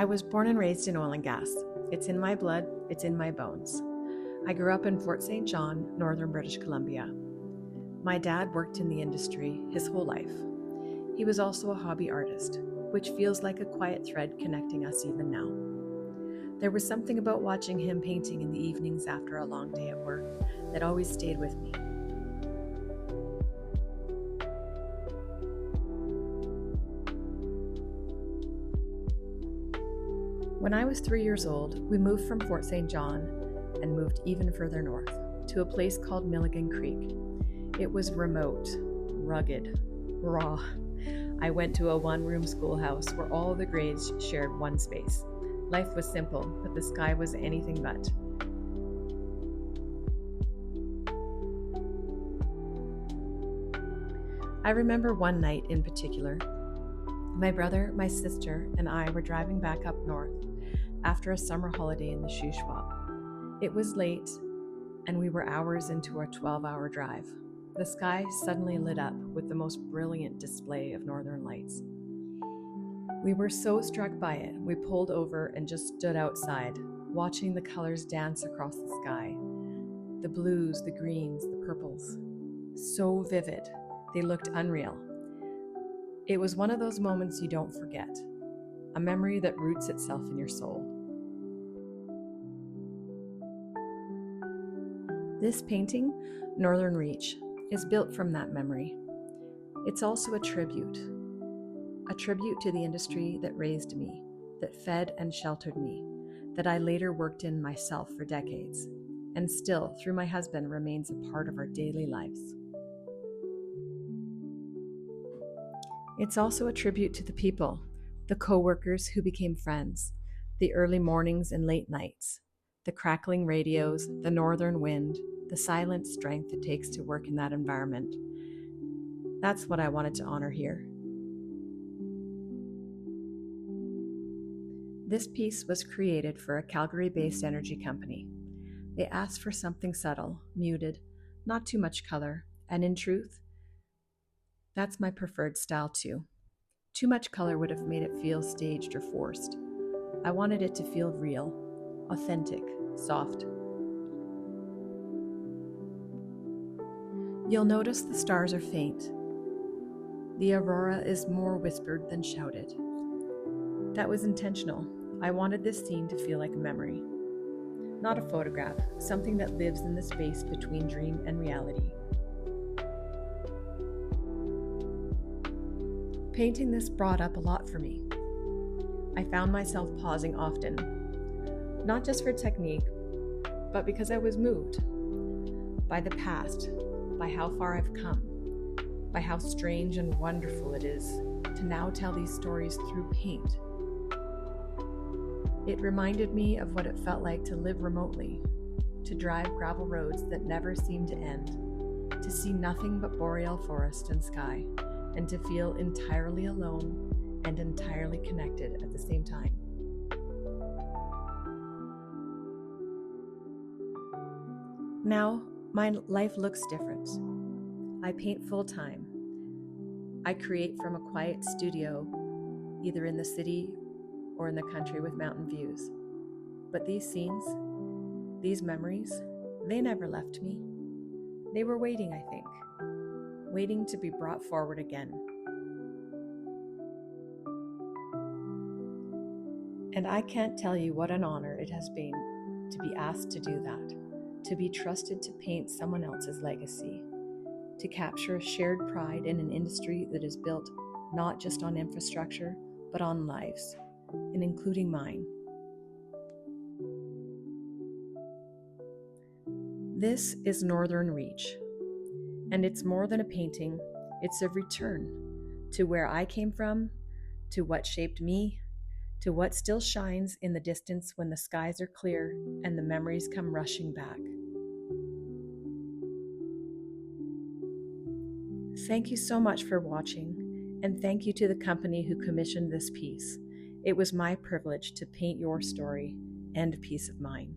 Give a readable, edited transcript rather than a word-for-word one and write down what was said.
I was born and raised in oil and gas. It's in my blood, it's in my bones. I grew up in Fort St. John, northern British Columbia. My dad worked in the industry his whole life. He was also a hobby artist, which feels like a quiet thread connecting us even now. There was something about watching him painting in the evenings after a long day at work that always stayed with me. When I was 3 years old, we moved from Fort St. John and moved even further north to a place called Milligan Creek. It was remote, rugged, raw. I went to a one-room schoolhouse where all the grades shared one space. Life was simple, but the sky was anything but. I remember one night in particular. My brother, my sister, and I were driving back up north after a summer holiday in the Shuswap. It was late, and we were hours into our 12-hour drive. The sky suddenly lit up with the most brilliant display of northern lights. We were so struck by it, we pulled over and just stood outside, watching the colors dance across the sky. The blues, the greens, the purples. So vivid, they looked unreal. It was one of those moments you don't forget, a memory that roots itself in your soul. This painting, Northern Reach, is built from that memory. It's also a tribute to the industry that raised me, that fed and sheltered me, that I later worked in myself for decades, and still, through my husband, remains a part of our daily lives. It's also a tribute to the people, the co-workers who became friends, the early mornings and late nights, the crackling radios, the northern wind, the silent strength it takes to work in that environment. That's what I wanted to honor here. This piece was created for a Calgary-based energy company. They asked for something subtle, muted, not too much color, and in truth, that's my preferred style too. Too much color would have made it feel staged or forced. I wanted it to feel real, authentic, soft. You'll notice the stars are faint. The aurora is more whispered than shouted. That was intentional. I wanted this scene to feel like a memory. Not a photograph, something that lives in the space between dream and reality. Painting this brought up a lot for me. I found myself pausing often, not just for technique, but because I was moved by the past, by how far I've come, by how strange and wonderful it is to now tell these stories through paint. It reminded me of what it felt like to live remotely, to drive gravel roads that never seemed to end, to see nothing but boreal forest and sky, and to feel entirely alone and entirely connected at the same time. Now, my life looks different. I paint full-time. I create from a quiet studio, either in the city or in the country with mountain views. But these scenes, these memories, they never left me. They were waiting, I think. Waiting to be brought forward again. And I can't tell you what an honor it has been to be asked to do that, to be trusted to paint someone else's legacy, to capture a shared pride in an industry that is built not just on infrastructure, but on lives, and including mine. This is Northern Reach. And it's more than a painting, it's a return to where I came from, to what shaped me, to what still shines in the distance when the skies are clear and the memories come rushing back. Thank you so much for watching, and thank you to the company who commissioned this piece. It was my privilege to paint your story and peace of mine.